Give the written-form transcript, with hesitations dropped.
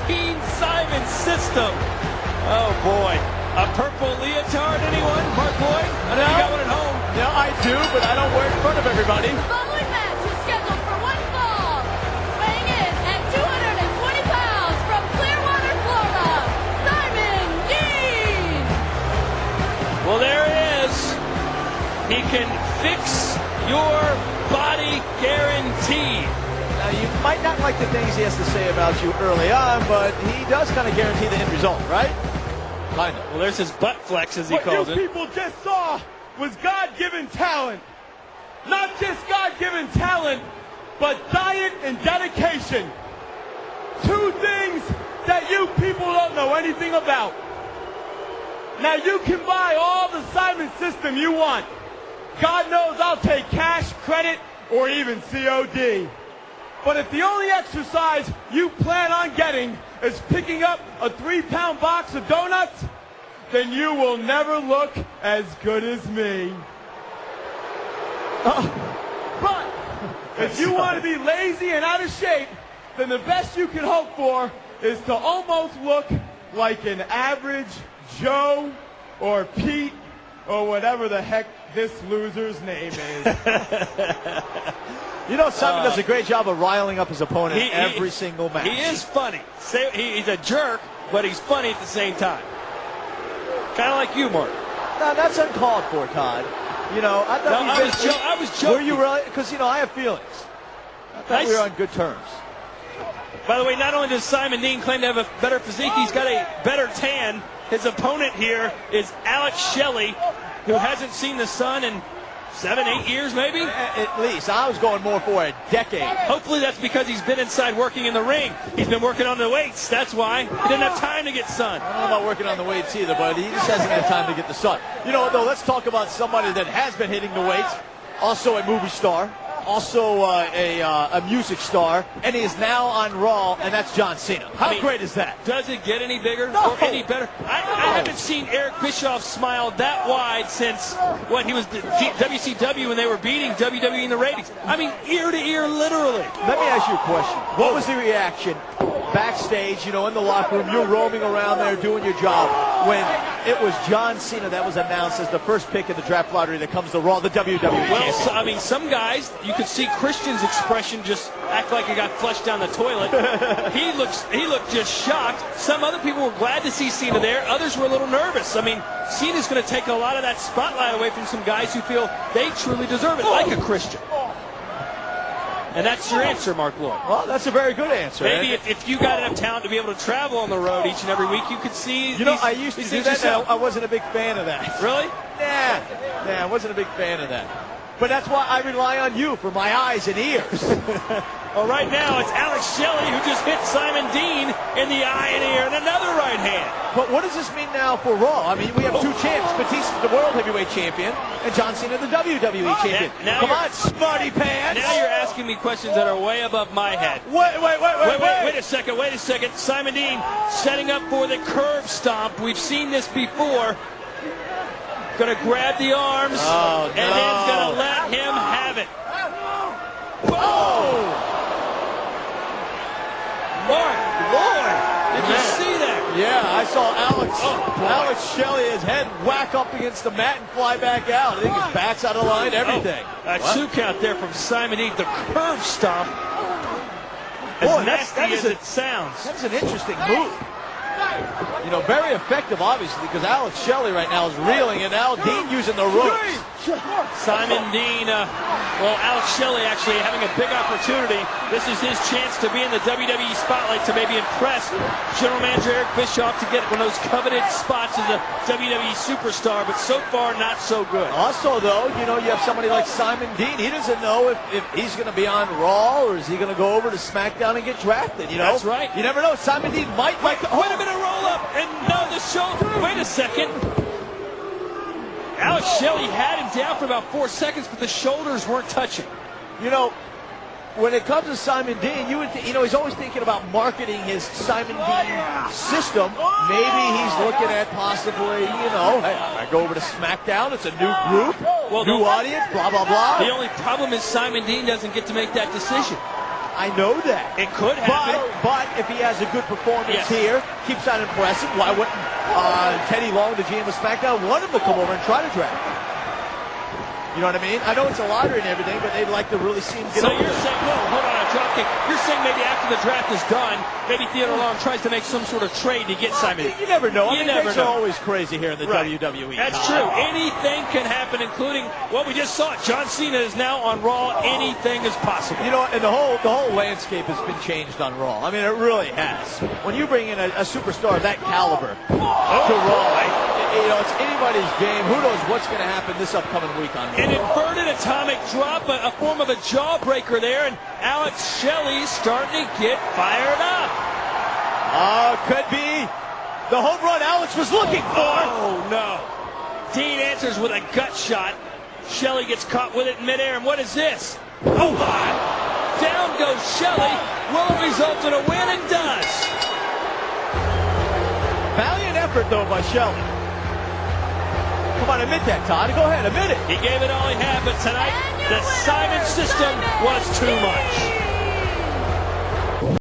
Dean Simon system. Oh boy. A purple leotard, anyone? Mark Lloyd? I know you got one at home. No, I do, but I don't wear it in front of everybody. The following match is scheduled for one fall. Weighing in at 220 pounds from Clearwater, Florida, Simon Dean. Well, there it is. He can fix your body guaranteed. Now, you might not like the things he has to say about you early on, but he does kind of guarantee the end result, right? Kind of. Well, there's his butt flex, as he calls it. What you people just saw was God-given talent. Not just God-given talent, but diet and dedication. Two things that you people don't know anything about. Now, you can buy all the Simon system you want. God knows I'll take cash, credit, or even COD. But if the only exercise you plan on getting is picking up a 3-pound box of donuts, then you will never look as good as me. But if you want to be lazy and out of shape, then the best you can hope for is to almost look like an average Joe or Pete or whatever the heck this loser's name is. You know, Simon does a great job of riling up his opponent every single match. He is funny. He's a jerk, but he's funny at the same time. Kind of like you, Mark. No, that's uncalled for, Todd. You know, I thought I was joking. Were you really? Because, you know, I have feelings. I thought we were on good terms. By the way, not only does Simon Dean claim to have a better physique, he's got a better tan. His opponent here is Alex Shelley, who hasn't seen the sun in 7, 8 years, maybe? At least. I was going more for a decade. Hopefully that's because he's been inside working in the ring. He's been working on the weights. That's why. He didn't have time to get sun. I don't know about working on the weights either, but he just hasn't had time to get the sun. You know, though, let's talk about somebody that has been hitting the weights. Also a movie star. Also a music star. And he is now on Raw, and that's John Cena. How great is that? Does it get any bigger or any better? I haven't seen Eric Bischoff smile that wide since when he was WCW when they were beating WWE in the ratings. I mean, ear to ear, literally. Let me ask you a question. What was the reaction backstage, you know, in the locker room? You're roaming around there doing your job when it was John Cena that was announced as the first pick in the draft lottery that comes to Raw, the WWE Well, so, I mean, some guys, you could see Christian's expression just act like he got flushed down the toilet. He looked just shocked. Some other people were glad to see Cena there. Others were a little nervous. I mean, Cena's going to take a lot of that spotlight away from some guys who feel they truly deserve it, like a Christian. And that's your answer, Mark Lloyd. Well, that's a very good answer. Maybe if you got enough talent to be able to travel on the road each and every week, you could see. You know, I used to do that. I wasn't a big fan of that. Really? Nah, I wasn't a big fan of that. But that's why I rely on you for my eyes and ears. Well, right now it's Alex Shelley who just hit Simon Dean in the eye and ear and another right hand. But what does this mean now for Raw? I mean, we have two champs. Batista's the World Heavyweight Champion and John Cena the WWE Champion. Come on, smarty pants. Now you're asking me questions that are way above my head. Wait a second. Simon Dean setting up for the curb stomp. We've seen this before. Going to grab the arms and then going to let him have it. Whoa! Mark Lloyd, did you see that? Yeah, I saw Alex Shelley, his head whack up against the mat and fly back out. I think his back's out of line, everything. A 2 count there from Simon Dean. The curve stomp. Boy, as nasty as it sounds. That's an interesting move. You know, very effective, obviously, because Alex Shelley right now is reeling, and now Dean using the ropes. Simon Dean, Alex Shelley actually having a big opportunity. This is his chance to be in the WWE spotlight to maybe impress General Manager Eric Bischoff to get one of those coveted spots as a WWE superstar, but so far not so good. Also, though, you know, you have somebody like Simon Dean. He doesn't know if he's going to be on Raw or is he going to go over to SmackDown and get drafted, you know? That's right. You never know. Simon Dean might like to... Wait a minute, roll up, and no, the shoulder. Wait a second. Alex Shelley had him down for about 4 seconds, but the shoulders weren't touching. You know, when it comes to Simon Dean, you know, he's always thinking about marketing his Simon Dean system. Maybe he's looking at possibly, you know, hey, I go over to SmackDown. It's a new group, new audience, blah, blah, blah. The only problem is Simon Dean doesn't get to make that decision. I know that. It could happen. But if he has a good performance Yes. here, keeps on impressive, why wouldn't Teddy Long, the GM of SmackDown, want him to come over and try to draft him? You know what I mean? I know it's a lottery and everything, but they'd like to really see him get So over you're there. saying, whoa, hold on, a drop kick. You're saying maybe after the draft is done, maybe Theodore Long tries to make some sort of trade to get Simon. You never know. You I mean, never things know. are always crazy here in the Right. WWE. That's true. Anything can happen, including what we just saw. John Cena is now on Raw. Anything is possible. You know, and the whole landscape has been changed on Raw. I mean, it really has. When you bring in a superstar of that caliber to Raw, you know, it's anybody's game. Who knows what's going to happen this upcoming week on Raw? An inverted atomic drop, a form of a jawbreaker there, and Alex Shelley starting to get fired up. Could be the home run Alex was looking for. Oh, no. Dean answers with a gut shot. Shelley gets caught with it in midair, and what is this? Oh, my. Down goes Shelley. Will it result in a win? It does. Valiant effort, though, by Shelley. Come on, admit that, Todd. Go ahead, admit it. He gave it all he had, but tonight the Simon system was too much.